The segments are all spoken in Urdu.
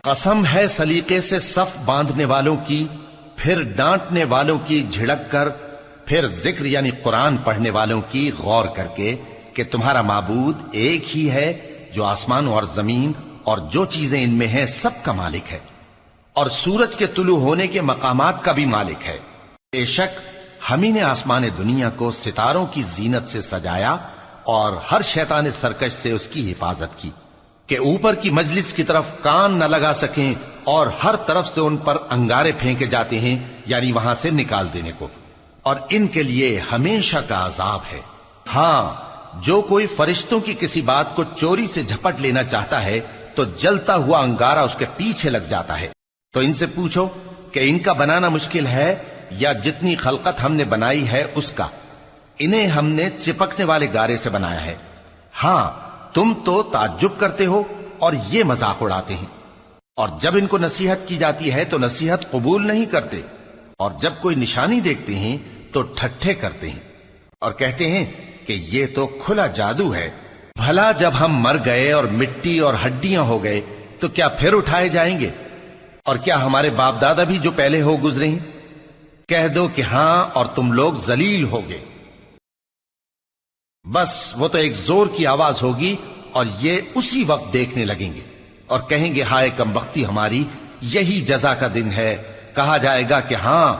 قسم ہے سلیقے سے صف باندھنے والوں کی، پھر ڈانٹنے والوں کی جھڑک کر، پھر ذکر یعنی قرآن پڑھنے والوں کی غور کر کے کہ تمہارا معبود ایک ہی ہے جو آسمان اور زمین اور جو چیزیں ان میں ہیں سب کا مالک ہے، اور سورج کے طلوع ہونے کے مقامات کا بھی مالک ہے۔ بے شک ہم ہی نے آسمان دنیا کو ستاروں کی زینت سے سجایا اور ہر شیطان سرکش سے اس کی حفاظت کی کہ اوپر کی مجلس کی طرف کان نہ لگا سکیں، اور ہر طرف سے ان پر انگارے پھینکے جاتے ہیں یعنی وہاں سے نکال دینے کو، اور ان کے لیے ہمیشہ کا عذاب ہے۔ ہاں، جو کوئی فرشتوں کی کسی بات کو چوری سے جھپٹ لینا چاہتا ہے تو جلتا ہوا انگارہ اس کے پیچھے لگ جاتا ہے۔ تو ان سے پوچھو کہ ان کا بنانا مشکل ہے یا جتنی خلقت ہم نے بنائی ہے اس کا؟ انہیں ہم نے چپکنے والے گارے سے بنایا ہے۔ ہاں، تم تو تعجب کرتے ہو اور یہ مذاق اڑاتے ہیں، اور جب ان کو نصیحت کی جاتی ہے تو نصیحت قبول نہیں کرتے، اور جب کوئی نشانی دیکھتے ہیں تو ٹھٹھے کرتے ہیں اور کہتے ہیں کہ یہ تو کھلا جادو ہے۔ بھلا جب ہم مر گئے اور مٹی اور ہڈیاں ہو گئے تو کیا پھر اٹھائے جائیں گے؟ اور کیا ہمارے باپ دادا بھی جو پہلے ہو گزرے ہیں؟ کہہ دو کہ ہاں، اور تم لوگ ذلیل ہوگے۔ بس وہ تو ایک زور کی آواز ہوگی اور یہ اسی وقت دیکھنے لگیں گے اور کہیں گے ہائے کمبختی ہماری، یہی جزا کا دن ہے۔ کہا جائے گا کہ ہاں،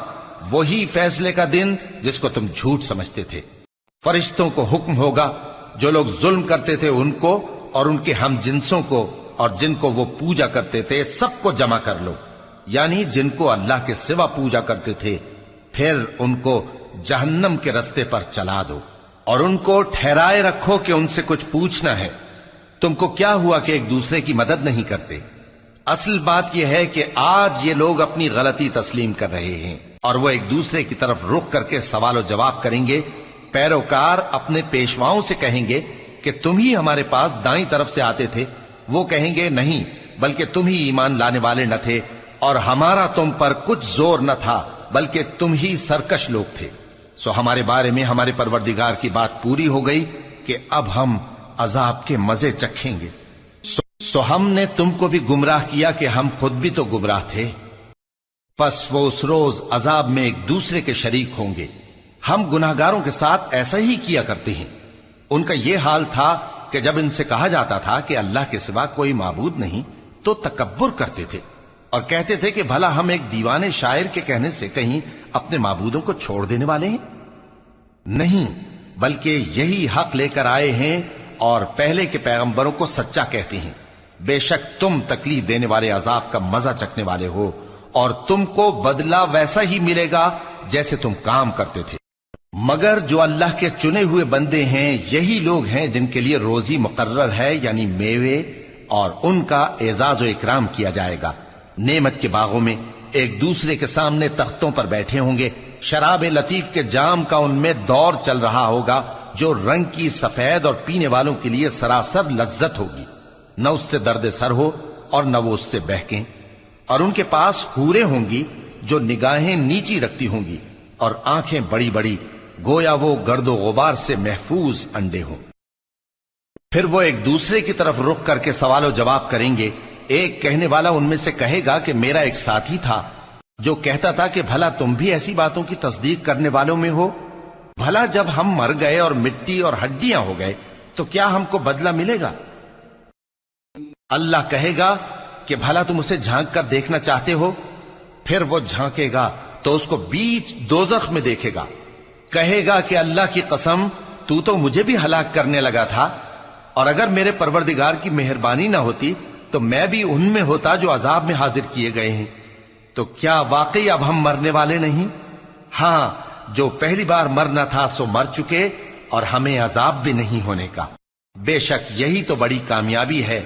وہی فیصلے کا دن جس کو تم جھوٹ سمجھتے تھے۔ فرشتوں کو حکم ہوگا جو لوگ ظلم کرتے تھے ان کو اور ان کے ہم جنسوں کو اور جن کو وہ پوجا کرتے تھے سب کو جمع کر لو، یعنی جن کو اللہ کے سوا پوجا کرتے تھے، پھر ان کو جہنم کے رستے پر چلا دو اور ان کو ٹھہرائے رکھو کہ ان سے کچھ پوچھنا ہے۔ تم کو کیا ہوا کہ ایک دوسرے کی مدد نہیں کرتے؟ اصل بات یہ ہے کہ آج یہ لوگ اپنی غلطی تسلیم کر رہے ہیں اور وہ ایک دوسرے کی طرف رخ کر کے سوال و جواب کریں گے۔ پیروکار اپنے پیشواؤں سے کہیں گے کہ تم ہی ہمارے پاس دائیں طرف سے آتے تھے۔ وہ کہیں گے نہیں، بلکہ تم ہی ایمان لانے والے نہ تھے، اور ہمارا تم پر کچھ زور نہ تھا، بلکہ تم ہی سرکش لوگ تھے۔ سو ہمارے بارے میں ہمارے پروردگار کی بات پوری ہو گئی کہ اب ہم عذاب کے مزے چکھیں گے۔ سو ہم نے تم کو بھی گمراہ کیا کہ ہم خود بھی تو گمراہ تھے۔ پس وہ اس روز عذاب میں ایک دوسرے کے شریک ہوں گے۔ ہم گناہگاروں کے ساتھ ایسا ہی کیا کرتے ہیں۔ ان کا یہ حال تھا کہ جب ان سے کہا جاتا تھا کہ اللہ کے سوا کوئی معبود نہیں تو تکبر کرتے تھے اور کہتے تھے کہ بھلا ہم ایک دیوانے شاعر کے کہنے سے کہیں اپنے معبودوں کو چھوڑ دینے والے ہیں؟ نہیں، بلکہ یہی حق لے کر آئے ہیں اور پہلے کے پیغمبروں کو سچا کہتے ہیں۔ بے شک تم تکلیف دینے والے عذاب کا مزہ چکھنے والے ہو، اور تم کو بدلہ ویسا ہی ملے گا جیسے تم کام کرتے تھے۔ مگر جو اللہ کے چنے ہوئے بندے ہیں یہی لوگ ہیں جن کے لیے روزی مقرر ہے، یعنی میوے، اور ان کا اعزاز و اکرام کیا جائے گا۔ نعمت کے باغوں میں ایک دوسرے کے سامنے تختوں پر بیٹھے ہوں گے، شراب لطیف کے جام کا ان میں دور چل رہا ہوگا جو رنگ کی سفید اور پینے والوں کے لیے سراسر لذت ہوگی، نہ اس سے درد سر ہو اور نہ وہ اس سے بہکیں۔ اور ان کے پاس حوریں ہوں گی جو نگاہیں نیچی رکھتی ہوں گی اور آنکھیں بڑی بڑی، گویا وہ گرد و غبار سے محفوظ انڈے ہوں۔ پھر وہ ایک دوسرے کی طرف رخ کر کے سوال و جواب کریں گے۔ ایک کہنے والا ان میں سے کہے گا کہ میرا ایک ساتھی تھا جو کہتا تھا کہ بھلا تم بھی ایسی باتوں کی تصدیق کرنے والوں میں ہو؟ بھلا جب ہم مر گئے اور مٹی اور ہڈیاں ہو گئے تو کیا ہم کو بدلہ ملے گا؟ اللہ کہے گا کہ بھلا تم اسے جھانک کر دیکھنا چاہتے ہو؟ پھر وہ جھانکے گا تو اس کو بیچ دوزخ میں دیکھے گا، کہے گا کہ اللہ کی قسم تو مجھے بھی ہلاک کرنے لگا تھا، اور اگر میرے پروردگار کی مہربانی نہ ہوتی تو میں بھی ان میں ہوتا جو عذاب میں حاضر کیے گئے ہیں۔ تو کیا واقعی اب ہم مرنے والے نہیں؟ ہاں، جو پہلی بار مرنا تھا سو مر چکے، اور ہمیں عذاب بھی نہیں ہونے کا۔ بے شک یہی تو بڑی کامیابی ہے۔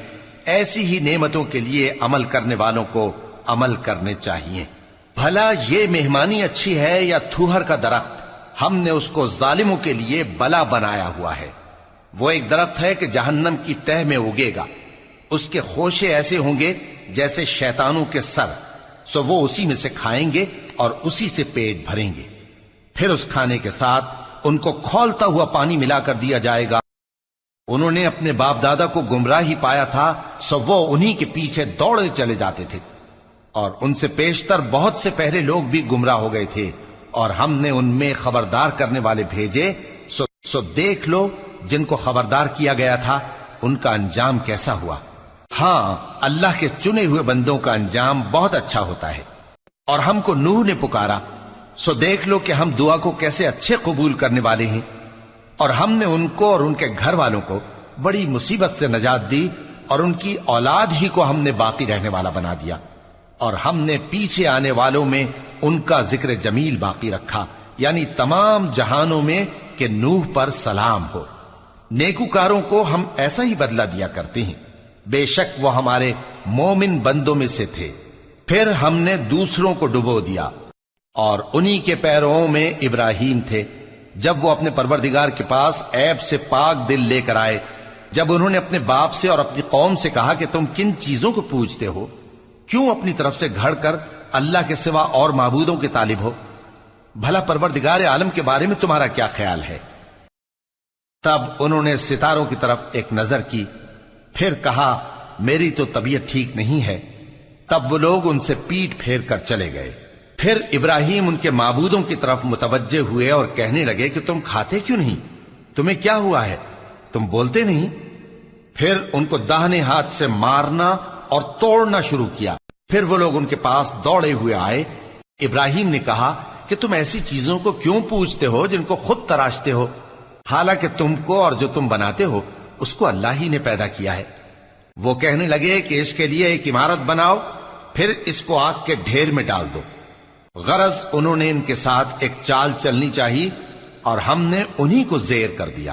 ایسی ہی نعمتوں کے لیے عمل کرنے والوں کو عمل کرنے چاہیے۔ بھلا یہ مہمانی اچھی ہے یا تھوہر کا درخت؟ ہم نے اس کو ظالموں کے لیے بلا بنایا ہوا ہے۔ وہ ایک درخت ہے کہ جہنم کی تہ میں اگے گا، اس کے خوشے ایسے ہوں گے جیسے شیطانوں کے سر، سو وہ اسی میں سے کھائیں گے اور اسی سے پیٹ بھریں گے۔ پھر اس کھانے کے ساتھ ان کو کھولتا ہوا پانی ملا کر دیا جائے گا انہوں نے اپنے باپ دادا کو گمراہی پایا تھا، سو وہ انہی کے پیچھے دوڑے چلے جاتے تھے، اور ان سے پیشتر بہت سے پہلے لوگ بھی گمراہ ہو گئے تھے، اور ہم نے ان میں خبردار کرنے والے بھیجے، سو دیکھ لو جن کو خبردار کیا گیا تھا ان کا انجام کیسا ہوا۔ ہاں، اللہ کے چنے ہوئے بندوں کا انجام بہت اچھا ہوتا ہے۔ اور ہم کو نوح نے پکارا، سو دیکھ لو کہ ہم دعا کو کیسے اچھے قبول کرنے والے ہیں، اور ہم نے ان کو اور ان کے گھر والوں کو بڑی مصیبت سے نجات دی، اور ان کی اولاد ہی کو ہم نے باقی رہنے والا بنا دیا، اور ہم نے پیچھے آنے والوں میں ان کا ذکر جمیل باقی رکھا، یعنی تمام جہانوں میں کہ نوح پر سلام ہو۔ نیکوکاروں کو ہم ایسا ہی بدلہ دیا کرتے ہیں، بے شک وہ ہمارے مومن بندوں میں سے تھے۔ پھر ہم نے دوسروں کو ڈبو دیا، اور انہی کے پیروں میں ابراہیم تھے، جب وہ اپنے پروردگار کے پاس عیب سے پاک دل لے کر آئے، جب انہوں نے اپنے باپ سے اور اپنی قوم سے کہا کہ تم کن چیزوں کو پوجتے ہو، کیوں اپنی طرف سے گھڑ کر اللہ کے سوا اور معبودوں کے طالب ہو؟ بھلا پروردگار عالم کے بارے میں تمہارا کیا خیال ہے؟ تب انہوں نے ستاروں کی طرف ایک نظر کی، پھر کہا میری تو طبیعت ٹھیک نہیں ہے۔ تب وہ لوگ ان سے پیٹ پھیر کر چلے گئے۔ پھر ابراہیم ان کے معبودوں کی طرف متوجہ ہوئے اور کہنے لگے کہ تم کھاتے کیوں نہیں؟ تمہیں کیا ہوا ہے؟ تم بولتے نہیں؟ پھر ان کو داہنے ہاتھ سے مارنا اور توڑنا شروع کیا۔ پھر وہ لوگ ان کے پاس دوڑے ہوئے آئے۔ ابراہیم نے کہا کہ تم ایسی چیزوں کو کیوں پوجتے ہو جن کو خود تراشتے ہو، حالانکہ تم کو اور جو تم بناتے ہو اس کو اللہ ہی نے پیدا کیا ہے۔ وہ کہنے لگے کہ اس کے لیے ایک عمارت بناؤ، پھر اس کو آگ کے ڈھیر میں ڈال دو۔ غرض انہوں نے ان کے ساتھ ایک چال چلنی چاہی، اور ہم نے انہی کو زیر کر دیا۔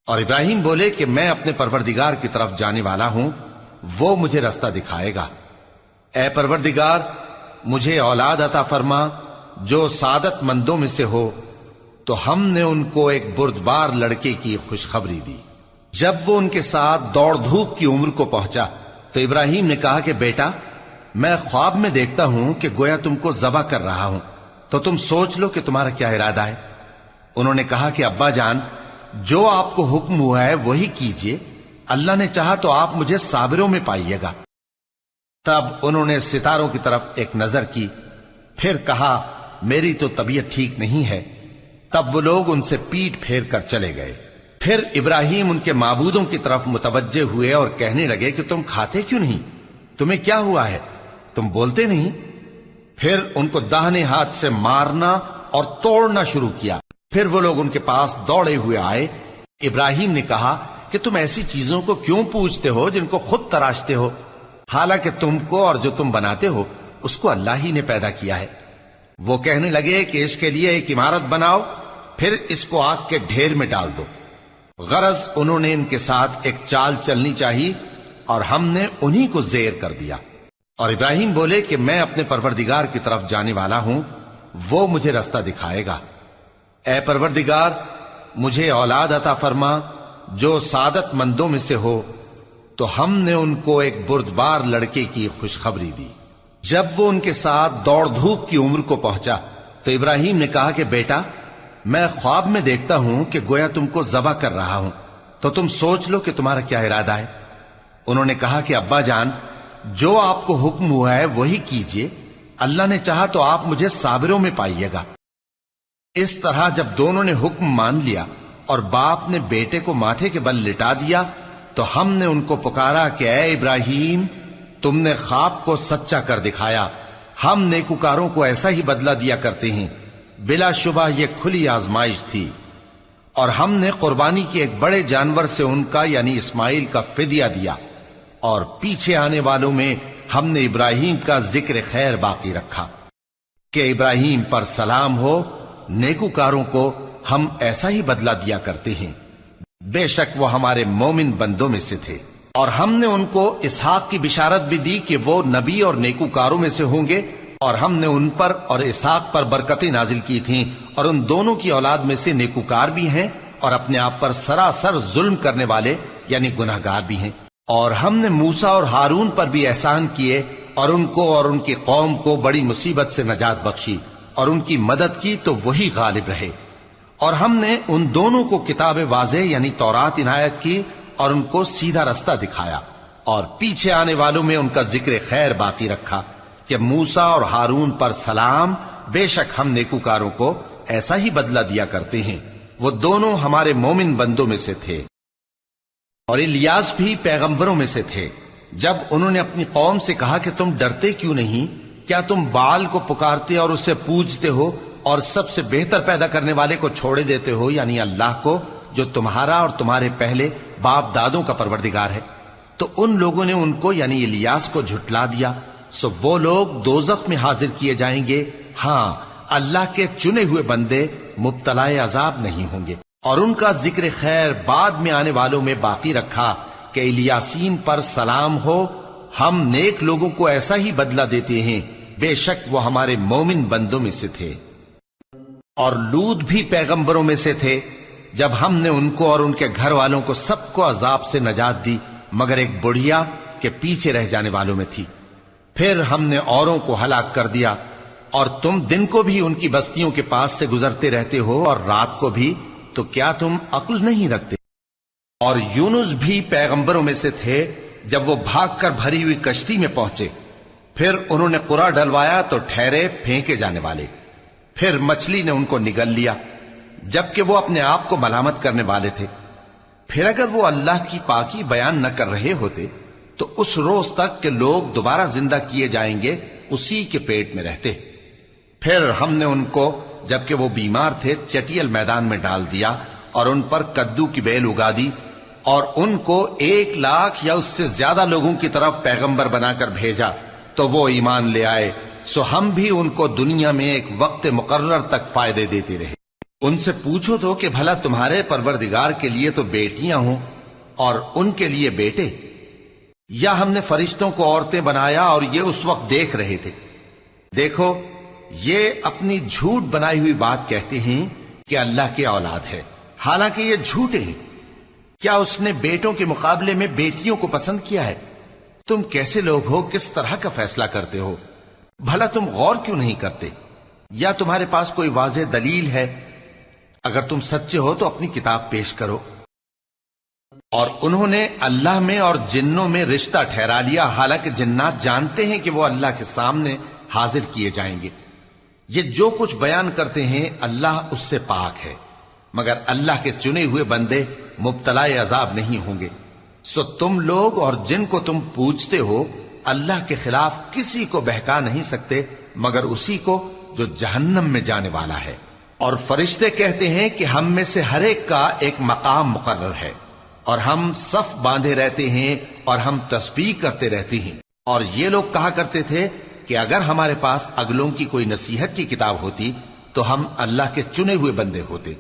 اور ابراہیم بولے کہ میں اپنے پروردگار کی طرف جانے والا ہوں، وہ مجھے رستہ دکھائے گا۔ اے پروردگار، مجھے اولاد عطا فرما جو سعادت مندوں میں سے ہو۔ تو ہم نے ان کو ایک بردبار لڑکے کی خوشخبری دی۔ جب وہ ان کے ساتھ دوڑ دھوپ کی عمر کو پہنچا تو ابراہیم نے کہا کہ بیٹا، میں خواب میں دیکھتا ہوں کہ گویا تم کو ذبح کر رہا ہوں، تو تم سوچ لو کہ تمہارا کیا ارادہ ہے۔ انہوں نے کہا کہ ابا جان، جو آپ کو حکم ہوا ہے وہی کیجئے، اللہ نے چاہا تو آپ مجھے صابروں میں پائیے گا۔ تب انہوں نے ستاروں کی طرف ایک نظر کی، پھر کہا میری تو طبیعت ٹھیک نہیں ہے۔ تب وہ لوگ ان سے پیٹ پھیر کر چلے گئے۔ پھر ابراہیم ان کے معبودوں کی طرف متوجہ ہوئے اور کہنے لگے کہ تم کھاتے کیوں نہیں؟ تمہیں کیا ہوا ہے؟ تم بولتے نہیں؟ پھر ان کو داہنے ہاتھ سے مارنا اور توڑنا شروع کیا۔ پھر وہ لوگ ان کے پاس دوڑے ہوئے آئے۔ ابراہیم نے کہا کہ تم ایسی چیزوں کو کیوں پوجتے ہو جن کو خود تراشتے ہو، حالانکہ تم کو اور جو تم بناتے ہو اس کو اللہ ہی نے پیدا کیا ہے۔ وہ کہنے لگے کہ اس کے لیے ایک عمارت بناؤ، پھر اس کو آگ کے ڈھیر میں ڈال دو۔ غرض انہوں نے ان کے ساتھ ایک چال چلنی چاہی، اور ہم نے انہی کو زیر کر دیا۔ اور ابراہیم بولے کہ میں اپنے پروردگار کی طرف جانے والا ہوں، وہ مجھے رستہ دکھائے گا۔ اے پروردگار، مجھے اولاد عطا فرما جو سعادت مندوں میں سے ہو۔ تو ہم نے ان کو ایک بردبار لڑکے کی خوشخبری دی۔ جب وہ ان کے ساتھ دوڑ دھوپ کی عمر کو پہنچا تو ابراہیم نے کہا کہ بیٹا، میں خواب میں دیکھتا ہوں کہ گویا تم کو ذبح کر رہا ہوں، تو تم سوچ لو کہ تمہارا کیا ارادہ ہے۔ انہوں نے کہا کہ ابا جان، جو آپ کو حکم ہوا ہے وہی کیجئے، اللہ نے چاہا تو آپ مجھے صابروں میں پائیے گا۔ اس طرح جب دونوں نے حکم مان لیا اور باپ نے بیٹے کو ماتھے کے بل لٹا دیا تو ہم نے ان کو پکارا کہ اے ابراہیم، تم نے خواب کو سچا کر دکھایا، ہم نیکوکاروں کو ایسا ہی بدلہ دیا کرتے ہیں، بلا شبہ یہ کھلی آزمائش تھی۔ اور ہم نے قربانی کی ایک بڑے جانور سے ان کا یعنی اسماعیل کا فدیہ دیا، اور پیچھے آنے والوں میں ہم نے ابراہیم کا ذکر خیر باقی رکھا کہ ابراہیم پر سلام ہو، نیکوکاروں کو ہم ایسا ہی بدلہ دیا کرتے ہیں، بے شک وہ ہمارے مومن بندوں میں سے تھے۔ اور ہم نے ان کو اسحاق کی بشارت بھی دی کہ وہ نبی اور نیکوکاروں میں سے ہوں گے، اور ہم نے ان پر اور اسحاق پر برکتیں نازل کی تھیں، اور ان دونوں کی اولاد میں سے نیکوکار بھی ہیں اور اپنے آپ پر سراسر ظلم کرنے والے یعنی گناہگار بھی ہیں۔ اور ہم نے موسیٰ اور ہارون پر بھی احسان کیے، اور ان کو اور ان کی قوم کو بڑی مصیبت سے نجات بخشی، اور ان کی مدد کی تو وہی غالب رہے۔ اور ہم نے ان دونوں کو کتاب واضح یعنی تورات عنایت کی، اور ان کو سیدھا رستہ دکھایا، اور پیچھے آنے والوں میں ان کا ذکر خیر باقی رکھا کہ موسیٰ اور ہارون پر سلام، بے شک ہم نیکوکاروں کو ایسا ہی بدلہ دیا کرتے ہیں، وہ دونوں ہمارے مومن بندوں میں سے تھے۔ اور الیاس بھی پیغمبروں میں سے تھے۔ جب انہوں نے اپنی قوم سے کہا کہ تم ڈرتے کیوں نہیں؟ کیا تم بال کو پکارتے اور اسے پوجتے ہو اور سب سے بہتر پیدا کرنے والے کو چھوڑے دیتے ہو، یعنی اللہ کو، جو تمہارا اور تمہارے پہلے باپ دادوں کا پروردگار ہے؟ تو ان لوگوں نے ان کو یعنی الیاس کو جھٹلا دیا، سو وہ لوگ دوزخ میں حاضر کیے جائیں گے۔ ہاں، اللہ کے چنے ہوئے بندے مبتلا عذاب نہیں ہوں گے۔ اور ان کا ذکر خیر بعد میں آنے والوں میں باقی رکھا کہ الیاسین پر سلام ہو، ہم نیک لوگوں کو ایسا ہی بدلہ دیتے ہیں، بے شک وہ ہمارے مومن بندوں میں سے تھے۔ اور لوط بھی پیغمبروں میں سے تھے، جب ہم نے ان کو اور ان کے گھر والوں کو سب کو عذاب سے نجات دی مگر ایک بڑھیا کے پیچھے رہ جانے والوں میں تھی۔ پھر ہم نے اوروں کو ہلاک کر دیا، اور تم دن کو بھی ان کی بستیوں کے پاس سے گزرتے رہتے ہو اور رات کو بھی، تو کیا تم عقل نہیں رکھتے؟ اور یونس بھی پیغمبروں میں سے تھے، جب وہ بھاگ کر بھری ہوئی کشتی میں پہنچے، پھر انہوں نے قرع ڈلوایا تو ٹھہرے پھینکے جانے والے، پھر مچھلی نے ان کو نگل لیا جبکہ وہ اپنے آپ کو ملامت کرنے والے تھے۔ پھر اگر وہ اللہ کی پاکی بیان نہ کر رہے ہوتے تو اس روز تک کہ لوگ دوبارہ زندہ کیے جائیں گے اسی کے پیٹ میں رہتے۔ پھر ہم نے ان کو جبکہ وہ بیمار تھے چٹیل میدان میں ڈال دیا اور ان پر کدو کی بیل اگا دی، اور ان کو 1,00,000 یا اس سے زیادہ لوگوں کی طرف پیغمبر بنا کر بھیجا تو وہ ایمان لے آئے، سو ہم بھی ان کو دنیا میں ایک وقت مقرر تک فائدے دیتے رہے۔ ان سے پوچھو تو کہ بھلا تمہارے پروردگار کے لیے تو بیٹیاں ہوں اور ان کے لیے بیٹے، یا ہم نے فرشتوں کو عورتیں بنایا اور یہ اس وقت دیکھ رہے تھے؟ دیکھو، یہ اپنی جھوٹ بنائی ہوئی بات کہتے ہیں کہ اللہ کی اولاد ہے، حالانکہ یہ جھوٹے ہیں۔ کیا اس نے بیٹوں کے مقابلے میں بیٹیوں کو پسند کیا ہے؟ تم کیسے لوگ ہو، کس طرح کا فیصلہ کرتے ہو؟ بھلا تم غور کیوں نہیں کرتے؟ یا تمہارے پاس کوئی واضح دلیل ہے؟ اگر تم سچے ہو تو اپنی کتاب پیش کرو۔ اور انہوں نے اللہ میں اور جنوں میں رشتہ ٹھہرا لیا، حالانکہ جنات جانتے ہیں کہ وہ اللہ کے سامنے حاضر کیے جائیں گے۔ یہ جو کچھ بیان کرتے ہیں اللہ اس سے پاک ہے، مگر اللہ کے چنے ہوئے بندے مبتلا عذاب نہیں ہوں گے۔ سو تم لوگ اور جن کو تم پوجتے ہو اللہ کے خلاف کسی کو بہکا نہیں سکتے مگر اسی کو جو جہنم میں جانے والا ہے۔ اور فرشتے کہتے ہیں کہ ہم میں سے ہر ایک کا ایک مقام مقرر ہے، اور ہم صف باندھے رہتے ہیں اور ہم تسبیح کرتے رہتے ہیں۔ اور یہ لوگ کہا کرتے تھے کہ اگر ہمارے پاس اگلوں کی کوئی نصیحت کی کتاب ہوتی تو ہم اللہ کے چنے ہوئے بندے ہوتے۔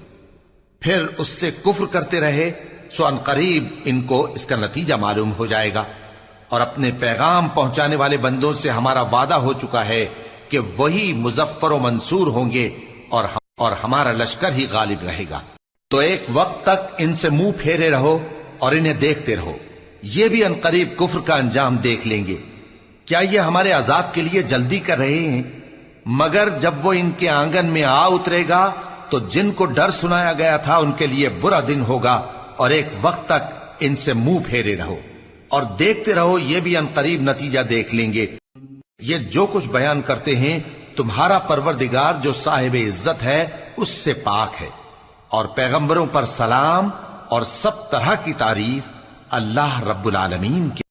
پھر اس سے کفر کرتے رہے، سو ان قریب ان کو اس کا نتیجہ معلوم ہو جائے گا۔ اور اپنے پیغام پہنچانے والے بندوں سے ہمارا وعدہ ہو چکا ہے کہ وہی مظفر و منصور ہوں گے، اور ہمارا لشکر ہی غالب رہے گا۔ تو ایک وقت تک ان سے منہ پھیرے رہو اور انہیں دیکھتے رہو، یہ بھی ان قریب کفر کا انجام دیکھ لیں گے۔ کیا یہ ہمارے عذاب کے لیے جلدی کر رہے ہیں؟ مگر جب وہ ان کے آنگن میں آ اترے گا تو جن کو ڈر سنایا گیا تھا ان کے لیے برا دن ہوگا، اور ایک وقت تک ان سے منہ پھیرے رہو اور دیکھتے رہو، یہ بھی ان قریب نتیجہ دیکھ لیں گے۔ یہ جو کچھ بیان کرتے ہیں تمہارا پروردگار جو صاحب عزت ہے اس سے پاک ہے، اور پیغمبروں پر سلام اور سب طرح کی تعریف اللہ رب العالمین کی